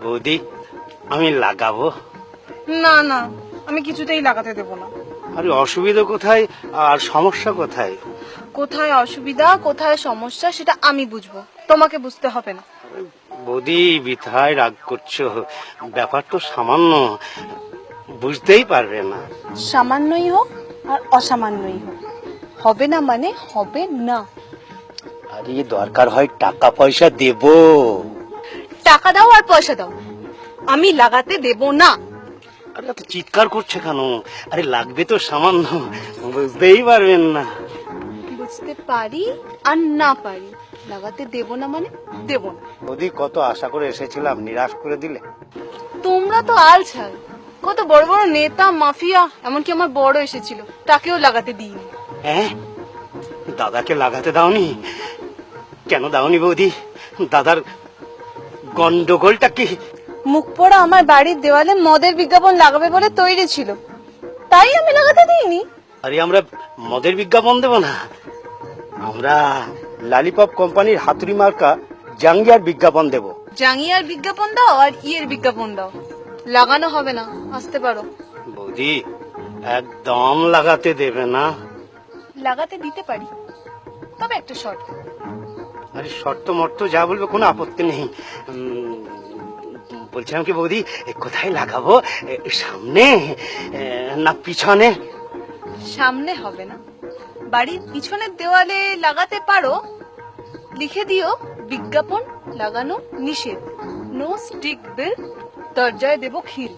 বৌদি আমি লাগাবো। না না, আমি কিছুতেই লাগাতে দেব না। আরে অসুবিধা কোথায় আর সমস্যা কোথায়? কোথায় অসুবিধা কোথায় সমস্যা সেটা আমি বুঝবো, তোমাকে বুঝতে হবে না। বৌদি বৃথায় রাগ করছো, ব্যাপার তো সামান্য, বুঝতেই পারবে না। সামান্যই হোক আর অসামান্যই হোক, হবে না মানে হবে না। আরে দরকার হয় টাকা পয়সা দেব। টাকা দাও আর পয়সা দাও, আমি লাগাতে দেব না। আরে এত চিৎকার করছে কেন? আরে লাগবে তো সামান্য, বুঝতেই পারবেন না। বুঝতে পারি আর না পারি, লাগাতে দেব না মানে দেব না। বৌদি কত আশা করে এসেছিলাম, নিরাশ করে দিলে। তোমরা তো আলছাল, কত বড় বড় নেতা মাফিয়া, এমনকি আমার বড় এসেছিল, তাকেও লাগাতে দিইনি। হ্যাঁ, দাদাকে লাগাতে দাওনি? কেন দাওনি বৌদি? দাদার গন্ডগোলটা কি? মুখ পোড়া আমার বাড়ির দেওয়ালে মদের বিজ্ঞাপন লাগাবে বলে তৈরি ছিল, তাই আমি লাগাতে দিইনি। আরে আমরা মদের বিজ্ঞাপন দেব না, আমরা লালিপপ কোম্পানির হাতুড়ি মার্কা জাঙ্গিয়ার বিজ্ঞাপন দেব। জাঙ্গিয়ার বিজ্ঞাপন দাও আর ইয়ের বিজ্ঞাপন দাও, লাগানো হবে না, আসতে পারো। বৌদি একদম লাগাতে দেবে না? লাগাতে দিতে পারি, তবে একটা শর্ত। আরে শর্ত মর্ত যা বলবে কোনো আপত্তি নেই। বলছিলাম কি বৌদি, কোথায় লাগাবো, সামনে না পিছনে? সামনে হবে না, বাড়ির পিছনের দেওয়ালে লাগাতে পারো, লিখে দিও বিজ্ঞাপন লাগানো নিষেধ, নো স্টিক বিল, দরজায় দেব খিল।